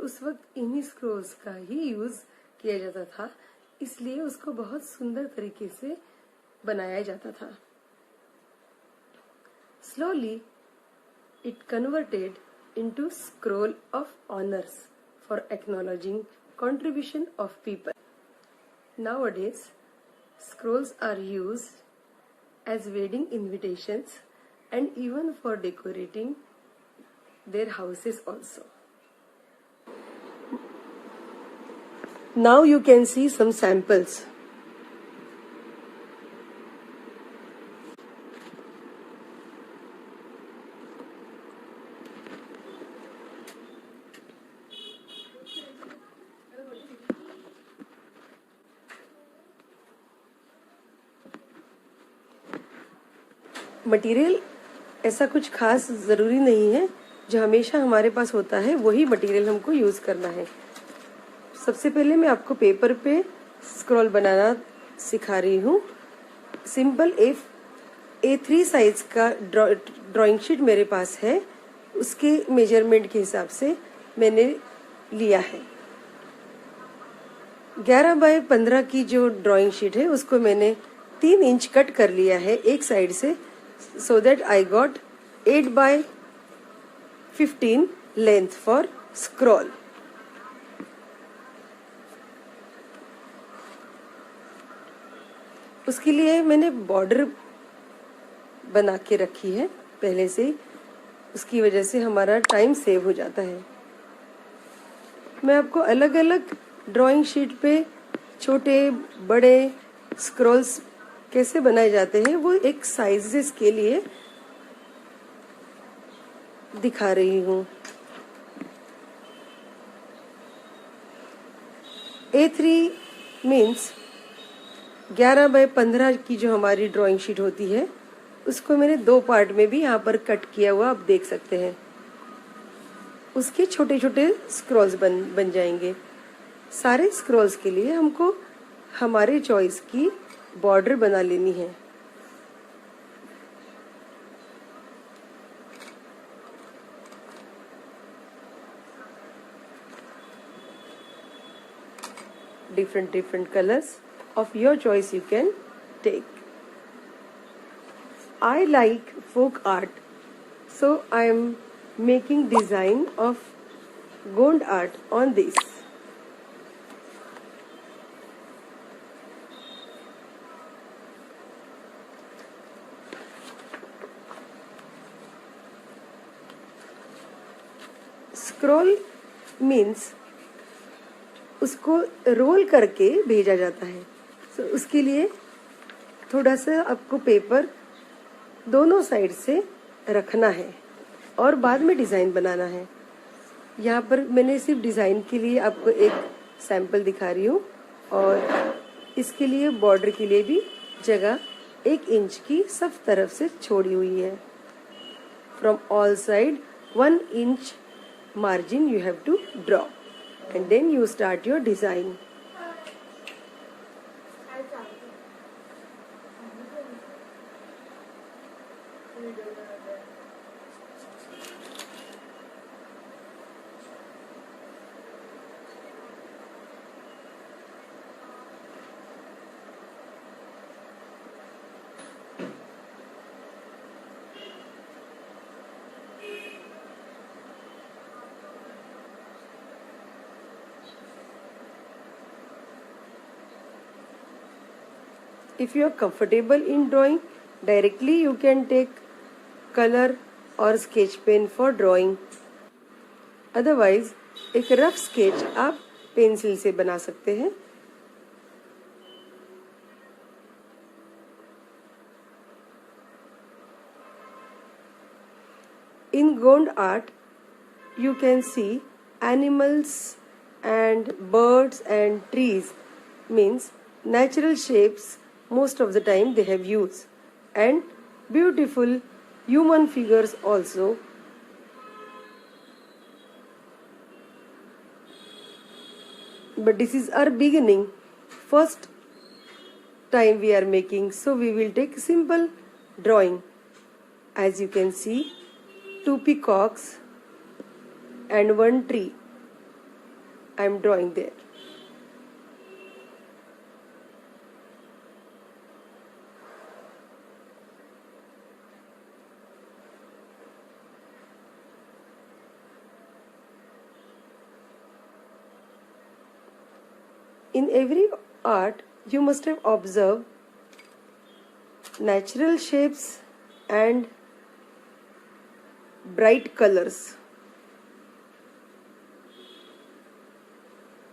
उस वक्त इन्हीं स्क्रोल्स का ही यूज किया जाता था, इसलिए उसको बहुत सुंदर तरीके से बनाया जाता था। Slowly, it converted into scroll of honors for acknowledging contribution of people. Nowadays, scrolls are used as wedding invitations and even for decorating their houses also. Now you can see some samples. Material ऐसा कुछ खास ज़रूरी नहीं है, जो हमेशा हमारे पास होता है वही मटेरियल हमको यूज़ करना है। सबसे पहले मैं आपको पेपर पे स्क्रॉल बनाना सिखा रही हूँ। सिंपल A3 साइज का ड्राइंग शीट मेरे पास है, उसके मेजरमेंट के हिसाब से मैंने लिया है। 11 बाय 15 की जो ड्राइंग शीट है उसको मैंने 3 इंच कट कर लिया है एक साइड से, so that I got 8 by 15 length for scroll. उसके लिए मैंने बॉर्डर बना के रखी है पहले से, उसकी वजह से हमारा टाइम सेव हो जाता है। मैं आपको अलग अलग ड्राइंग शीट पे छोटे बड़े स्क्रॉल्स कैसे बनाए जाते हैं वो एक साइजेस के लिए दिखा रही हूँ। A3 मीन्स 11 बाय 15 की जो हमारी ड्राइंग शीट होती है उसको मैंने 2 पार्ट में भी यहाँ पर कट किया हुआ आप देख सकते हैं। उसके छोटे छोटे स्क्रॉल्स बन जाएंगे। सारे स्क्रॉल्स के लिए हमको हमारे चॉइस की बॉर्डर बना लेनी है। different colors of your choice you can take. I like folk art, so I am making design of Gond art on this. Scroll means उसको रोल करके भेजा जाता है। so, उसके लिए थोड़ा सा आपको पेपर दोनों साइड से रखना है और बाद में डिज़ाइन बनाना है। यहाँ पर मैंने सिर्फ डिज़ाइन के लिए आपको एक सैंपल दिखा रही हूँ, और इसके लिए बॉर्डर के लिए भी जगह 1 इंच की सब तरफ से छोड़ी हुई है। From all side 1 inch margin you have to draw, and then you start your design. If you are comfortable in drawing, directly you can take color or sketch pen for drawing. Otherwise, एक rough sketch आप pencil से बना सकते हैं। In Gond art, you can see animals and birds and trees, means natural shapes most of the time they have used, and beautiful human figures also. But this is our beginning, first time we are making, so we will take simple drawing. As you can see, 2 peacocks and 1 tree. I am drawing there. In every art, you must have observed natural shapes and bright colors.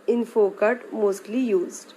In folk art, mostly used.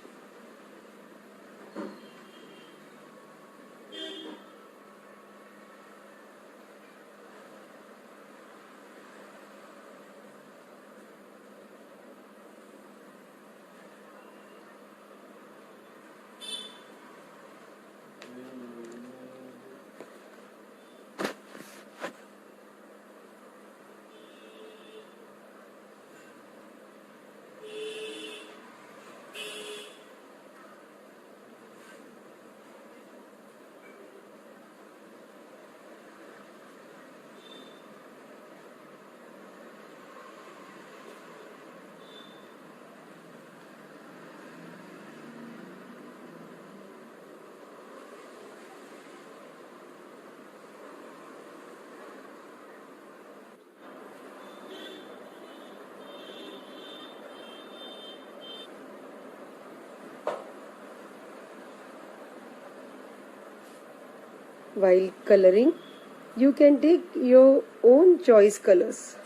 While coloring, you can take your own choice colors.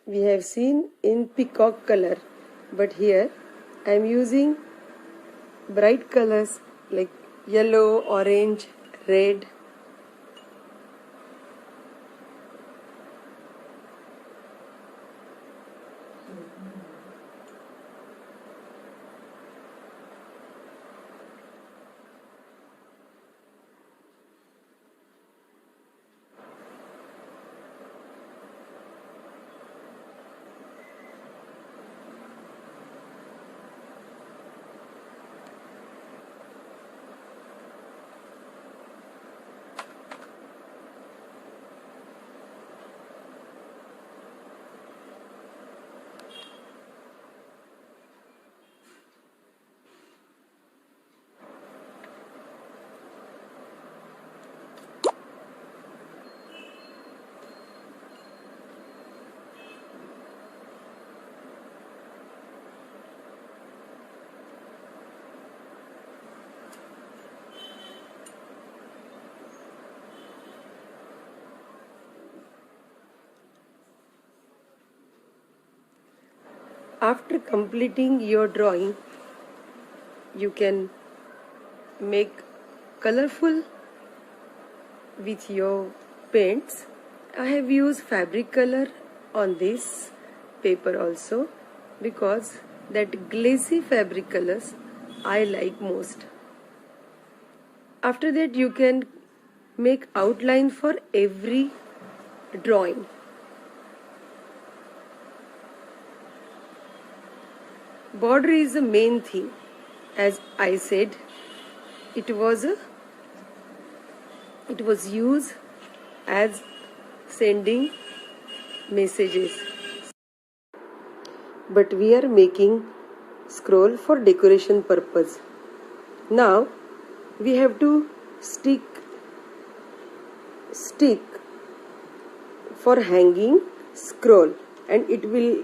We have seen in peacock color, but here I am using bright colors like yellow, orange, red. After completing your drawing, you can make colorful with your paints. I have used fabric color on this paper also because that glassy fabric colors I like most. After that, you can make outline for every drawing. Border is the main thing. As I said, it was used as sending messages. But we are making scroll for decoration purpose. Now we have to stick for hanging scroll, and it will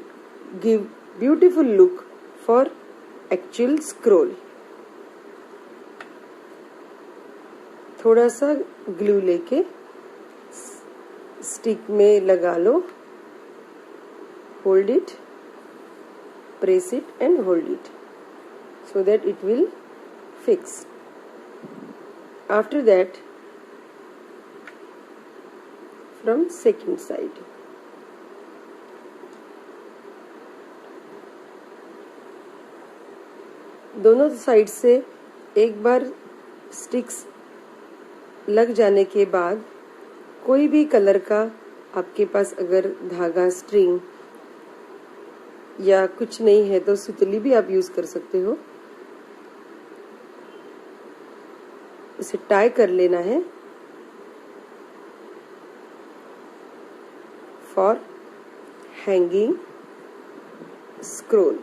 give beautiful look for actual scroll. थोड़ा सा glue लेके stick में लगा लो, hold it, press it and hold it so that it will fix. After that, from second side, दोनों side से एक बार sticks लग जाने के बाद कोई भी कलर का आपके पास अगर धागा, स्ट्रिंग या कुछ नहीं है तो सुतली भी आप यूज कर सकते हो। इसे टाई कर लेना है for hanging scroll.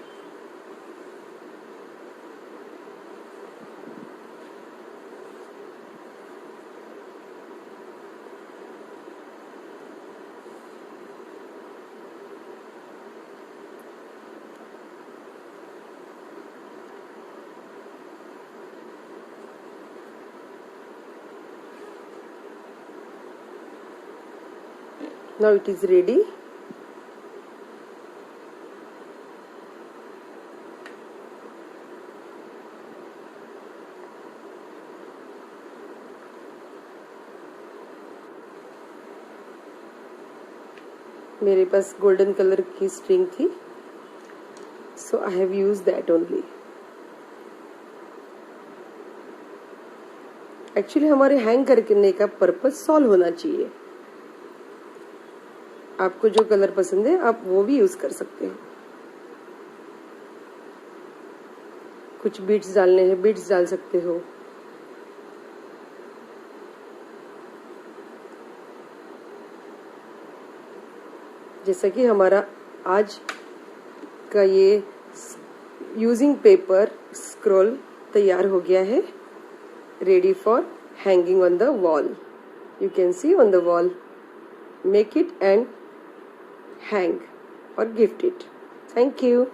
Now it is ready. मेरे पास गोल्डन कलर की स्ट्रिंग थी, so I have used that only. Actually हमारे हैंग करने का पर्पज सॉल्व होना चाहिए. आपको जो कलर पसंद है आप वो भी यूज कर सकते हैं. कुछ बीट्स डालने हैं, बीट्स डाल सकते हो. जैसा कि हमारा आज का ये यूजिंग पेपर स्क्रॉल तैयार हो गया है, ready for hanging on the wall. You can see on the wall. Make it and hang or gift it. Thank you.